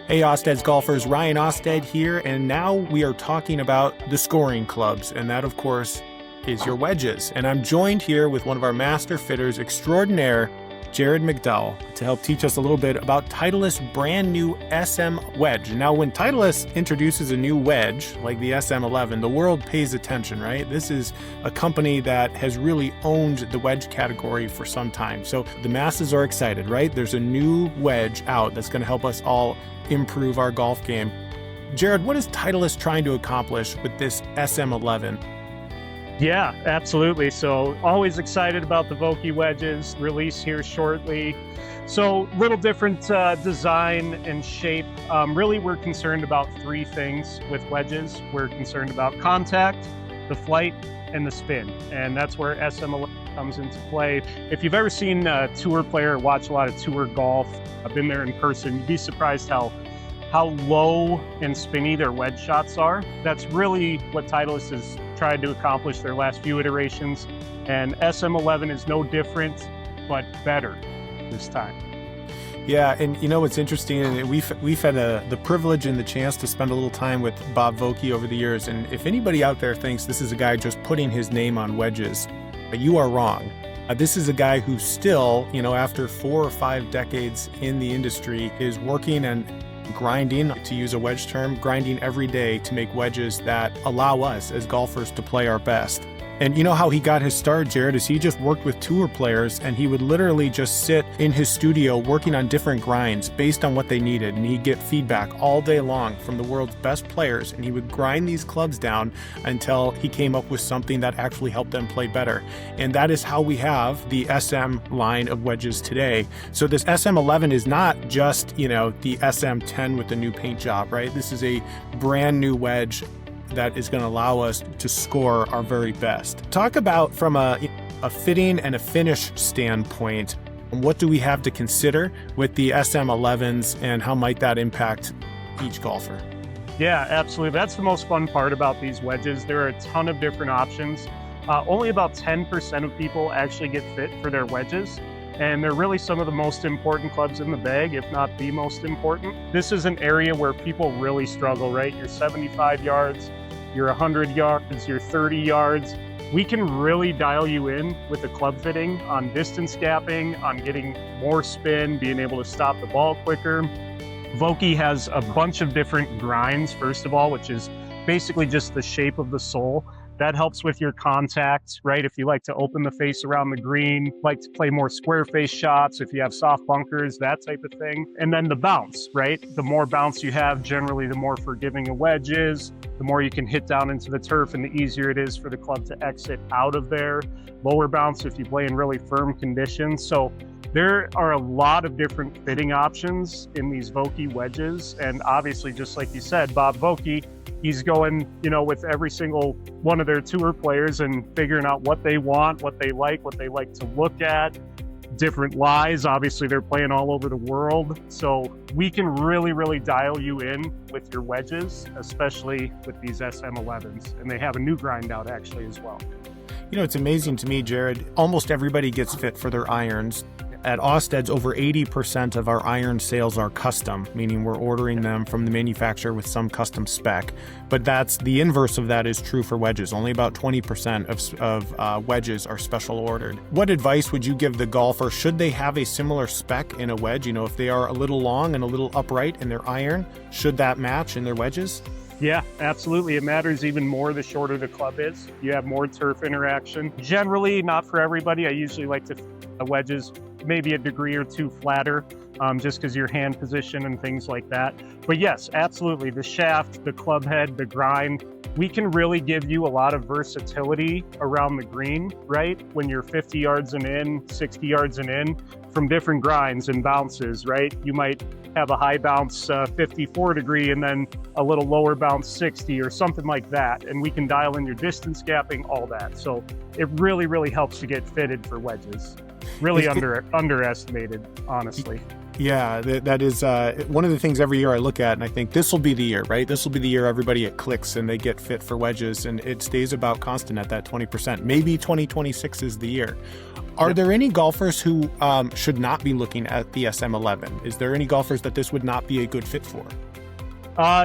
Hey Austad's golfers, Ryan Austad here, and now we are talking about the scoring clubs, and that of course is your wedges. And I'm joined here with one of our master fitters extraordinaire, Jared McDowell, to help teach us a little bit about Titleist's brand new SM wedge. Now, when Titleist introduces a new wedge, like the SM11, the world pays attention, right? This is a company that has really owned the wedge category for some time. So the masses are excited, right? There's a new wedge out that's going to help us all improve our golf game. Jared, what is Titleist trying to accomplish with this SM11? Yeah, absolutely. So always excited about the Vokey wedges, release here shortly. So little different design and shape. Really, we're concerned about three things with wedges. We're concerned about contact, the flight, and the spin. And that's where SM11 comes into play. If you've ever seen a tour player, watch a lot of tour golf, I've been there in person, you'd be surprised how low and spinny their wedge shots are. That's really what Titleist has tried to accomplish their last few iterations. And SM11 is no different, but better this time. Yeah, and you know what's interesting, and we've had the privilege and the chance to spend a little time with Bob Vokey over the years, and if anybody out there thinks this is a guy just putting his name on wedges, you are wrong. This is a guy who still, after 4 or 5 decades in the industry, is working and grinding, to use a wedge term, grinding every day to make wedges that allow us as golfers to play our best. And you know how he got his start, Jared, is he just worked with tour players, and he would literally just sit in his studio working on different grinds based on what they needed. And he'd get feedback all day long from the world's best players, and he would grind these clubs down until he came up with something that actually helped them play better. And that is how we have the SM line of wedges today. So this SM11 is not just, the SM10 with the new paint job, right? This is a brand new wedge that is going to allow us to score our very best. Talk about, from a fitting and a finish standpoint, what do we have to consider with the SM11s and how might that impact each golfer? Yeah, absolutely. That's the most fun part about these wedges. There are a ton of different options. Only about 10% of people actually get fit for their wedges. And they're really some of the most important clubs in the bag, if not the most important. This is an area where people really struggle, right? You're 75 yards, you're 100 yards, you're 30 yards. We can really dial you in with the club fitting on distance gapping, on getting more spin, being able to stop the ball quicker. Vokey has a bunch of different grinds, first of all, which is basically just the shape of the sole. That helps with your contact, right? If you like to open the face around the green, like to play more square face shots, if you have soft bunkers, that type of thing. And then the bounce, right? The more bounce you have, generally, the more forgiving a wedge is, the more you can hit down into the turf and the easier it is for the club to exit out of there. Lower bounce if you play in really firm conditions. So there are a lot of different fitting options in these Vokey wedges. And obviously, just like you said, Bob Vokey, he's going, with every single one of their tour players and figuring out what they want, what they like to look at, different lies. Obviously, they're playing all over the world. So we can really, really dial you in with your wedges, especially with these SM11s. And they have a new grind out actually as well. It's amazing to me, Jared, almost everybody gets fit for their irons. At Austad's, over 80% of our iron sales are custom, meaning we're ordering them from the manufacturer with some custom spec. But that's the inverse of that is true for wedges. Only about 20% of wedges are special ordered. What advice would you give the golfer? Should they have a similar spec in a wedge? If they are a little long and a little upright in their iron, should that match in their wedges? Yeah, absolutely. It matters even more the shorter the club is. You have more turf interaction. Generally, not for everybody. I usually like to wedges maybe a degree or two flatter, just because your hand position and things like that. But yes, absolutely. The shaft, the club head, the grind, we can really give you a lot of versatility around the green, right? When you're 50 yards and in, 60 yards and in, from different grinds and bounces, right? You might have a high bounce 54 degree and then a little lower bounce 60 or something like that. And we can dial in your distance gapping, all that. So it really, really helps to get fitted for wedges. Really underestimated, honestly. Yeah, that is one of the things every year I look at and I think this will be the year, right? This will be the year everybody it clicks and they get fit for wedges, and it stays about constant at that 20%. Maybe 2026 is the year. Are there any golfers who should not be looking at the SM11? Is there any golfers that this would not be a good fit for?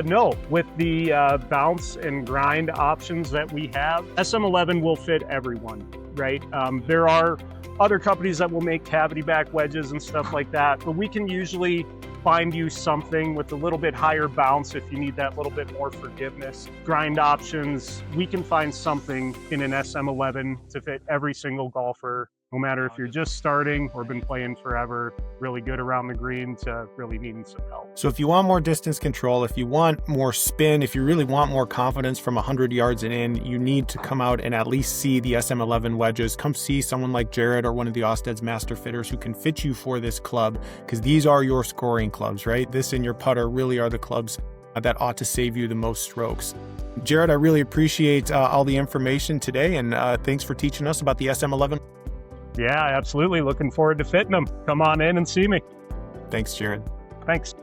No, with the bounce and grind options that we have, SM11 will fit everyone, right? There are other companies that will make cavity back wedges and stuff like that, but we can usually find you something with a little bit higher bounce if you need that little bit more forgiveness. Grind options, we can find something in an SM11 to fit every single golfer, no matter if you're just starting or been playing forever, really good around the green to really needing some help. So if you want more distance control, if you want more spin, if you really want more confidence from 100 yards and in, you need to come out and at least see the SM11 wedges. Come see someone like Jared or one of the Austad's master fitters who can fit you for this club, because these are your scoring clubs, right? This and your putter really are the clubs that ought to save you the most strokes. Jared, I really appreciate all the information today, and thanks for teaching us about the SM11. Yeah, absolutely. Looking forward to fitting them. Come on in and see me. Thanks, Jared. Thanks.